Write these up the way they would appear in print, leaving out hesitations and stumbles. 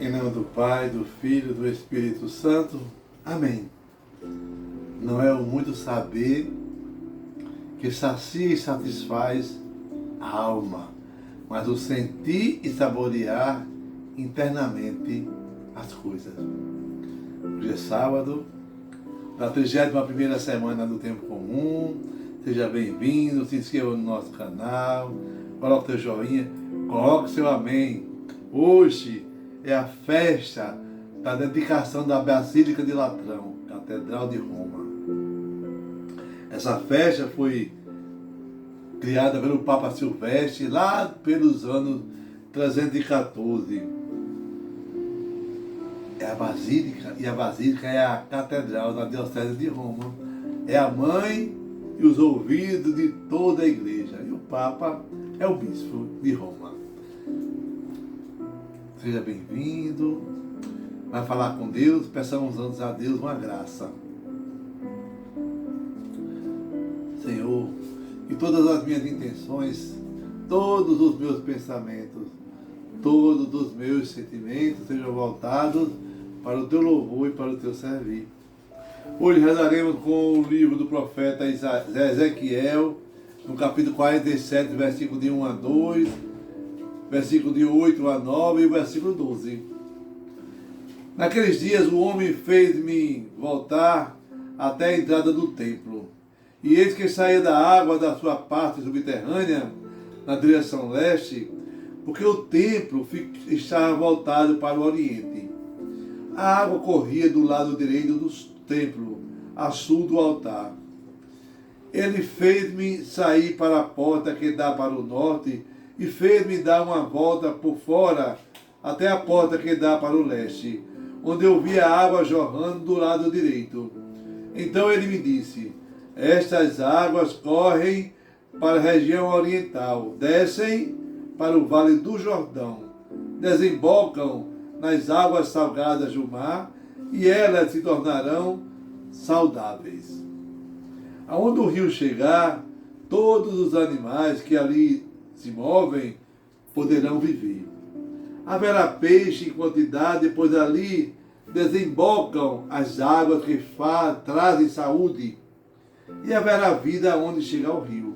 Em nome do Pai, do Filho e do Espírito Santo. Amém. Não é o muito saber que sacia e satisfaz a alma, mas o sentir e saborear internamente as coisas. Hoje é sábado, da 31ª semana do Tempo Comum. Seja bem-vindo, se inscreva no nosso canal, coloque seu joinha, coloque seu amém. Hoje é a festa da dedicação da Basílica de Latrão, Catedral de Roma. Essa festa foi criada pelo Papa Silvestre lá pelos anos 314. É a Basílica, e a Basílica é a Catedral da Diocese de Roma. É a mãe e os ouvidos de toda a Igreja. E o Papa é o Bispo de Roma. Seja bem-vindo. Vai falar com Deus. Peçamos antes a Deus uma graça. Senhor, que todas as minhas intenções, todos os meus pensamentos, todos os meus sentimentos sejam voltados para o teu louvor e para o teu servir. Hoje rezaremos com o livro do profeta Ezequiel, no capítulo 47, versículo de 1 a 2, versículo de 8 a 9 e o versículo 12. Naqueles dias o homem fez-me voltar até a entrada do templo, e eis que saía da água da sua parte subterrânea, na direção leste, porque o templo estava voltado para o oriente. A água corria do lado direito do templo, a sul do altar. Ele fez-me sair para a porta que dá para o norte, e fez-me dar uma volta por fora até a porta que dá para o leste, onde eu vi a água jorrando do lado direito. Então ele me disse: estas águas correm para a região oriental, descem para o vale do Jordão, desembocam nas águas salgadas do mar, e elas se tornarão saudáveis. Aonde o rio chegar, todos os animais que ali se movem poderão viver. Haverá peixe em quantidade, pois ali desembocam as águas que trazem saúde, e haverá vida onde chegar o rio.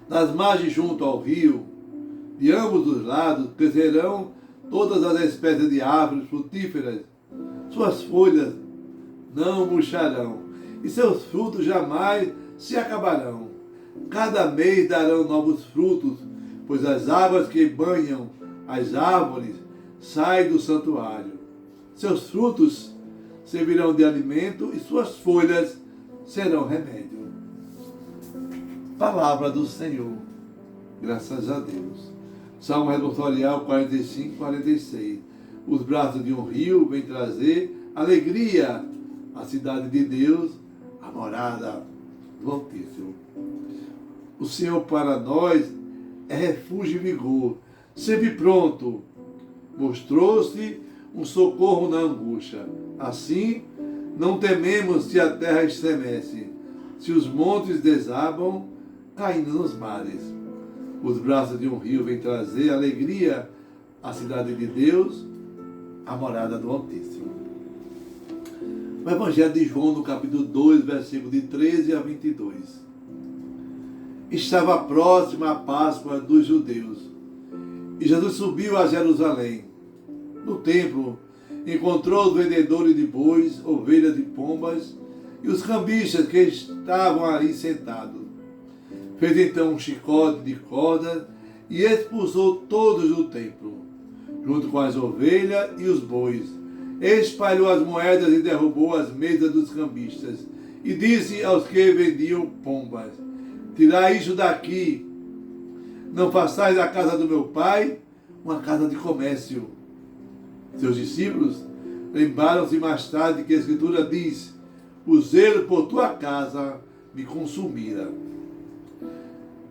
Nas margens junto ao rio, de ambos os lados, crescerão todas as espécies de árvores frutíferas. Suas folhas não murcharão, e seus frutos jamais se acabarão. Cada mês darão novos frutos, pois as águas que banham as árvores saem do santuário. Seus frutos servirão de alimento e suas folhas serão remédio. Palavra do Senhor. Graças a Deus. Salmo responsorial 45, 46. Os braços de um rio vêm trazer alegria à cidade de Deus, a morada do Altíssimo. O Senhor para nós é refúgio e vigor, sempre pronto. Mostrou-se um socorro na angústia. Assim, não tememos se a terra estremece, se os montes desabam, caindo nos mares. Os braços de um rio vêm trazer alegria à cidade de Deus, a morada do Altíssimo. O Evangelho de João, no capítulo 2, versículo de 13 a 22. Estava próxima a Páscoa dos judeus, e Jesus subiu a Jerusalém. No templo, encontrou os vendedores de bois, ovelhas e pombas, e os cambistas que estavam ali sentados. Fez então um chicote de cordas e expulsou todos do templo, junto com as ovelhas e os bois. Espalhou as moedas e derrubou as mesas dos cambistas. E disse aos que vendiam pombas: tirai isso daqui, não façais a casa do meu pai uma casa de comércio. Seus discípulos lembraram-se mais tarde que a Escritura diz: o zelo por tua casa me consumira.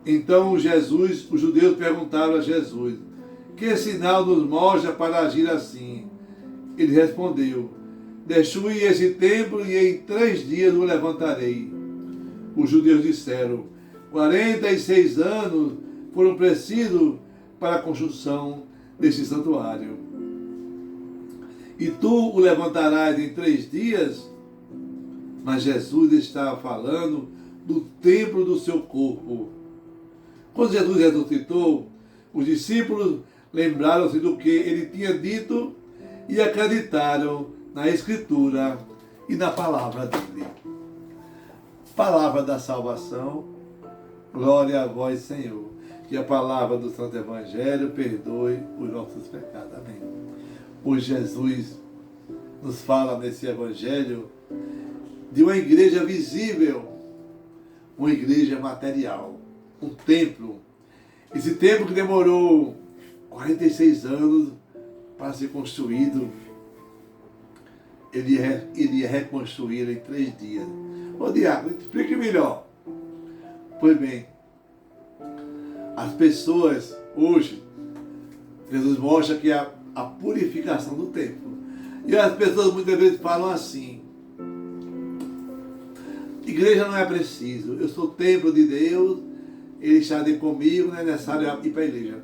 Então os judeus perguntaram a Jesus: que sinal nos mostra para agir assim? Ele respondeu: destrui esse templo e em 3 dias o levantarei. Os judeus disseram: 46 anos foram precisos para a construção deste santuário. e tu o levantarás em 3 dias. Mas Jesus estava falando do templo do seu corpo. Quando Jesus ressuscitou, os discípulos lembraram-se do que ele tinha dito e acreditaram na Escritura e na palavra dele. Palavra da salvação, glória a vós, Senhor. Que a palavra do Santo Evangelho perdoe os nossos pecados. Amém. Hoje Jesus nos fala nesse Evangelho de uma igreja visível, uma igreja material, um templo. Esse templo que demorou 46 anos para ser construído, ele ia reconstruir em 3 dias. Ô diácono, explique melhor. Pois bem, as pessoas hoje, Jesus mostra que a purificação do templo. E as pessoas muitas vezes falam assim: igreja não é preciso, eu sou templo de Deus, ele está de comigo, não é necessário ir para a igreja.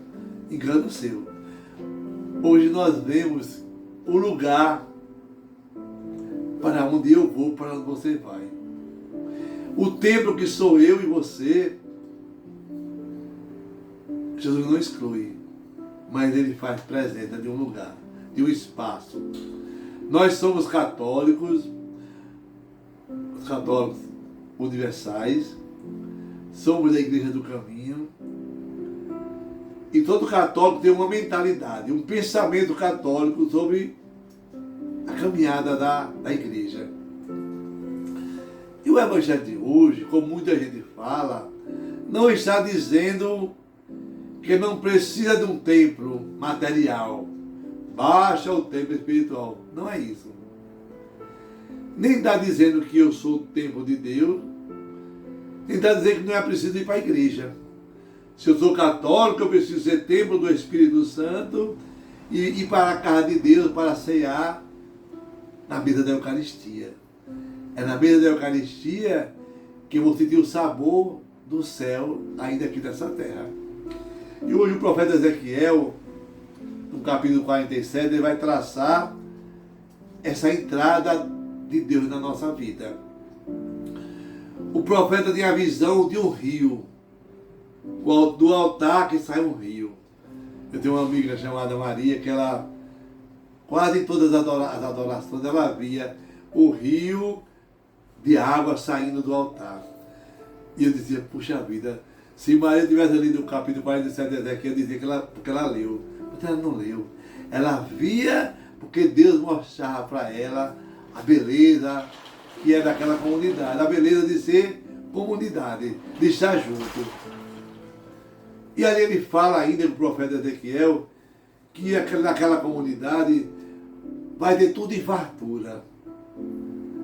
Engano seu. Hoje nós vemos o lugar para onde eu vou, para onde você vai. O templo que sou eu e você, Jesus não exclui, mas ele faz presença de um lugar, de um espaço. Nós somos católicos, os católicos universais, somos da Igreja do Caminho, e todo católico tem uma mentalidade, um pensamento católico sobre a caminhada da igreja. E o Evangelho de hoje, como muita gente fala, não está dizendo que não precisa de um templo material, basta o templo espiritual. Não é isso. Nem está dizendo que eu sou o templo de Deus, nem está dizendo que não é preciso ir para a igreja. Se eu sou católico, eu preciso ser templo do Espírito Santo e ir para a casa de Deus para ceiar na mesa da Eucaristia. É na mesa da Eucaristia que eu vou sentir o sabor do céu ainda aqui nessa terra. E hoje o profeta Ezequiel, no capítulo 47, ele vai traçar essa entrada de Deus na nossa vida. O profeta tem a visão de um rio, do altar que sai um rio. Eu tenho uma amiga chamada Maria, que ela, quase em todas as adorações, ela via o rio de água saindo do altar. E eu dizia, puxa vida, se Maria tivesse lido o capítulo 47 de Ezequiel, eu dizia porque ela leu. Mas ela não leu. Ela via porque Deus mostrava para ela a beleza que é daquela comunidade, a beleza de ser comunidade, de estar junto. E ali ele fala ainda com o profeta Ezequiel que naquela comunidade vai ter tudo em fartura.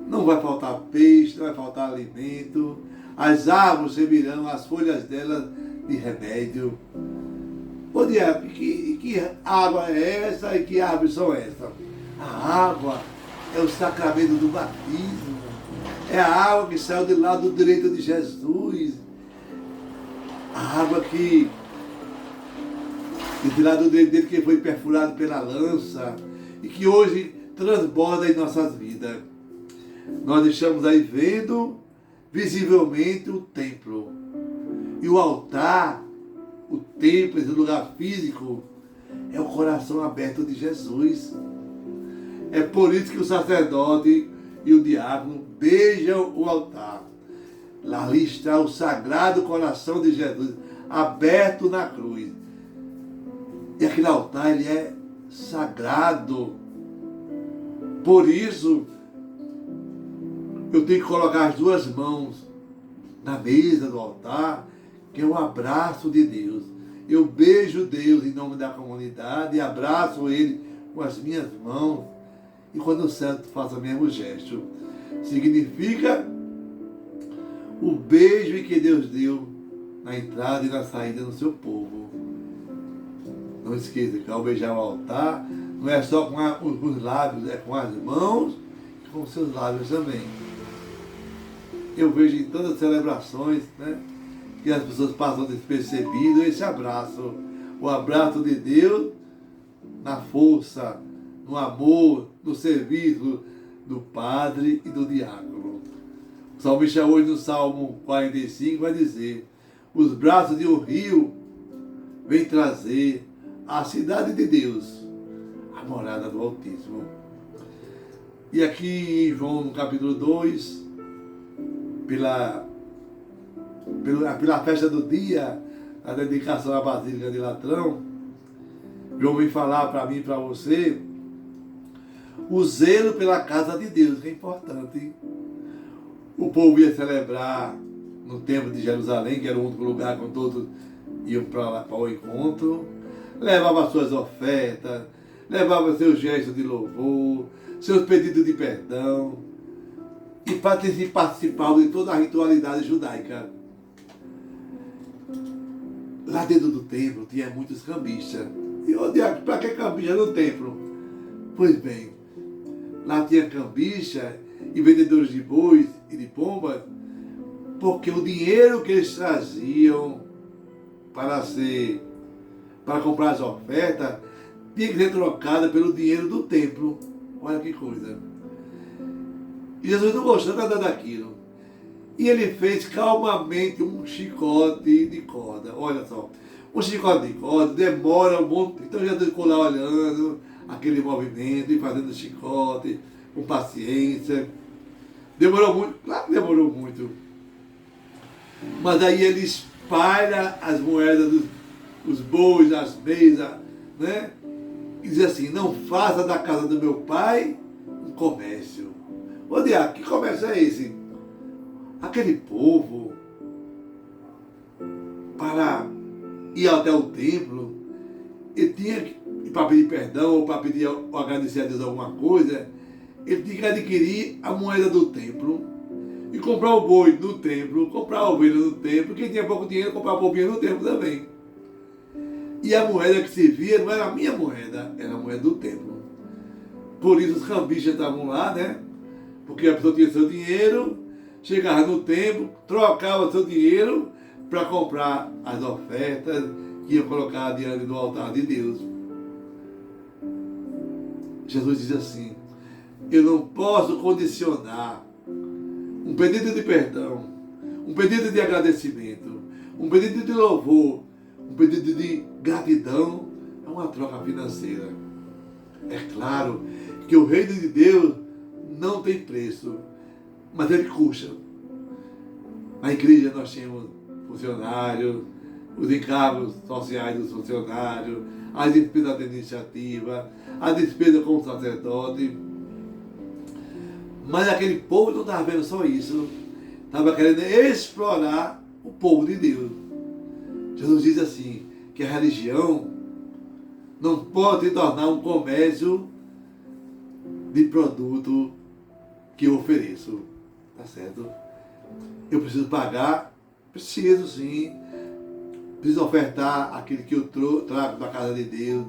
Não vai faltar peixe, não vai faltar alimento, as árvores servirão, as folhas delas de remédio. Ô diabo, que água é essa e que árvores são essas? A água é o sacramento do batismo. É a água que saiu do lado direito de Jesus. A água que de lado direito dele que foi perfurado pela lança e que hoje transborda em nossas vidas. Nós estamos aí vendo visivelmente o templo. E o altar, o templo, esse lugar físico, é o coração aberto de Jesus. É por isso que o sacerdote e o diácono beijam o altar. Lá ali está o sagrado coração de Jesus, aberto na cruz. E aquele altar, ele é sagrado. Por isso, eu tenho que colocar as 2 mãos na mesa do altar, que é o abraço de Deus. Eu beijo Deus em nome da comunidade e abraço Ele com as minhas mãos. E quando eu sento, faço o mesmo gesto. Significa o beijo que Deus deu na entrada e na saída do seu povo. Não esqueça que ao beijar o altar, não é só com os lábios, é com as mãos e com os seus lábios também. Eu vejo em todas as celebrações, né, que as pessoas passam despercebido esse abraço. O abraço de Deus na força, no amor, no serviço do padre e do diácono. O salmista hoje no Salmo 45 vai dizer: os braços de um rio vêm trazer a cidade de Deus, a morada do Altíssimo. E aqui em João, no capítulo 2, pela festa do dia, a dedicação à Basílica de Latrão, João vem falar para mim e para você o zelo pela casa de Deus, que é importante. O povo ia celebrar no templo de Jerusalém, que era o único lugar que todos iam para o encontro, levava suas ofertas, levava seus gestos de louvor, seus pedidos de perdão, e participavam de toda a ritualidade judaica. Lá dentro do templo tinha muitos cambistas. E eu disse: para que cambista no templo? Pois bem, lá tinha cambista e vendedores de bois e de pombas, porque o dinheiro que eles traziam para comprar as ofertas tinha que ser trocado pelo dinheiro do templo. Olha que coisa. E Jesus não gostou nada daquilo. E ele fez calmamente um chicote de corda. Olha só, um chicote de corda demora um monte. Então Jesus ficou lá olhando aquele movimento e fazendo chicote com paciência. Demorou muito, claro que demorou muito. Mas aí ele espalha as moedas dos bois, as mesas, né? E diz assim: não faça da casa do meu pai um comércio. Ô diabo, que comércio é esse? Aquele povo, para ir até o templo, ele tinha que, para pedir perdão ou para pedir ou agradecer a Deus alguma coisa, ele tinha que adquirir a moeda do templo e comprar o boi no templo, comprar a ovelha no templo. Quem tinha pouco dinheiro comprava pouquinho no templo também. E a moeda que se via não era a minha moeda, era a moeda do templo. Por isso os cambistas estavam lá, né? Porque a pessoa tinha seu dinheiro, chegava no templo, trocava seu dinheiro para comprar as ofertas que ia colocar diante do altar de Deus. Jesus diz assim: eu não posso condicionar um pedido de perdão, um pedido de agradecimento, um pedido de louvor, um pedido de gratidão a uma troca financeira. É claro que o reino de Deus não tem preço, mas ele custa. Na igreja nós tínhamos funcionários, os encargos sociais dos funcionários, as despesas de iniciativa, a despesa com o sacerdote. Mas aquele povo não estava vendo só isso, estava querendo explorar o povo de Deus. Jesus diz assim, que a religião não pode se tornar um comércio de produto que eu ofereço. Tá certo? Eu preciso pagar? Preciso sim. Preciso ofertar aquilo que eu trago da casa de Deus.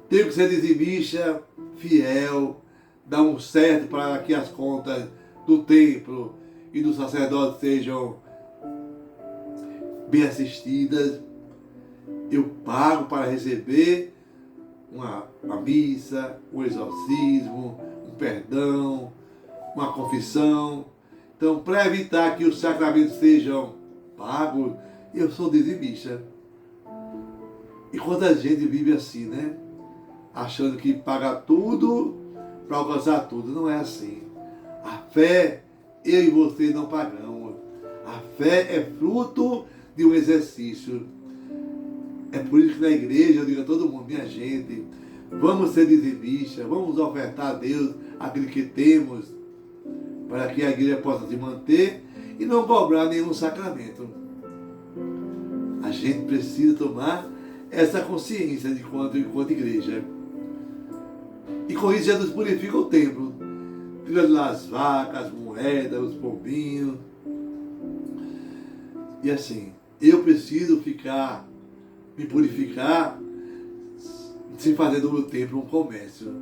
Tenho que ser dizimista, fiel, dar um certo para que as contas do templo e do sacerdote sejam bem assistidas. Eu pago para receber uma missa, um exorcismo, um perdão, uma confissão. Então, para evitar que os sacramentos sejam pagos, eu sou dizimista. E quanta gente vive assim, né? Achando que paga tudo para alcançar tudo. Não é assim. A fé, eu e você não pagamos. A fé é fruto de um exercício. É por isso que na igreja eu digo a todo mundo: minha gente, vamos ser dizimistas, vamos ofertar a Deus aquilo que temos, para que a igreja possa se manter e não cobrar nenhum sacramento. A gente precisa tomar essa consciência de enquanto igreja. E com isso Jesus purifica o templo, tirando lá as vacas, as moedas, os pombinhos. E assim, eu preciso me purificar, sem fazer do meu templo um comércio.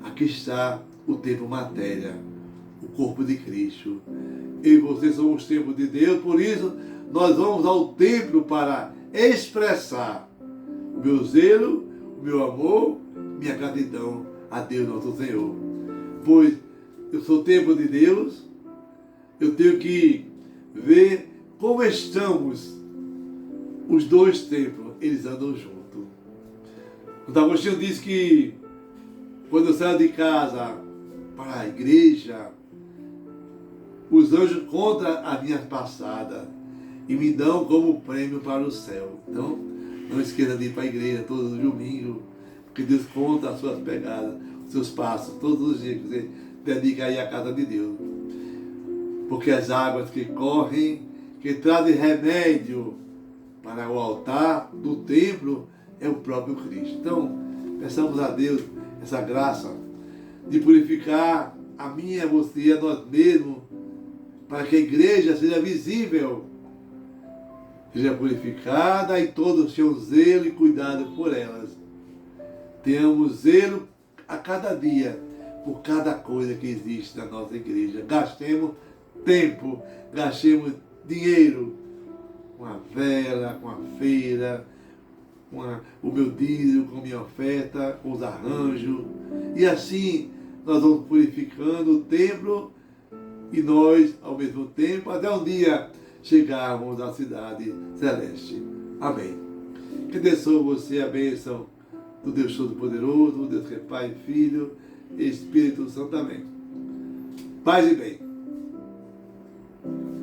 Aqui está o templo matéria, o corpo de Cristo. Eu e você somos o templo de Deus, por isso nós vamos ao templo para expressar o meu zelo, o meu amor, minha gratidão a Deus nosso Senhor. Pois eu sou templo de Deus, eu tenho que ver como estamos os dois templos, eles andam juntos. O Agostinho diz que quando eu saio de casa para a igreja, os anjos contam as minhas passadas e me dão como prêmio para o céu. Então, não esqueça de ir para a igreja todos os domingos, porque Deus conta as suas pegadas, os seus passos, todos os dias que você dedica aí à casa de Deus. Porque as águas que correm, que trazem remédio para o altar do templo, é o próprio Cristo. Então, peçamos a Deus essa graça de purificar a mim, a você, a nós mesmos, para que a igreja seja visível, seja purificada e todos tenham zelo e cuidado por elas. Tenhamos zelo a cada dia por cada coisa que existe na nossa igreja. Gastemos tempo, gastemos dinheiro com a vela, com a feira, com o meu dízimo, com a minha oferta, com os arranjos. E assim nós vamos purificando o templo e nós, ao mesmo tempo, até um dia chegarmos à cidade celeste. Amém. Que Deus sobre você a bênção do Deus Todo-Poderoso, Deus que é Pai, Filho e Espírito Santo. Amém. Paz e bem.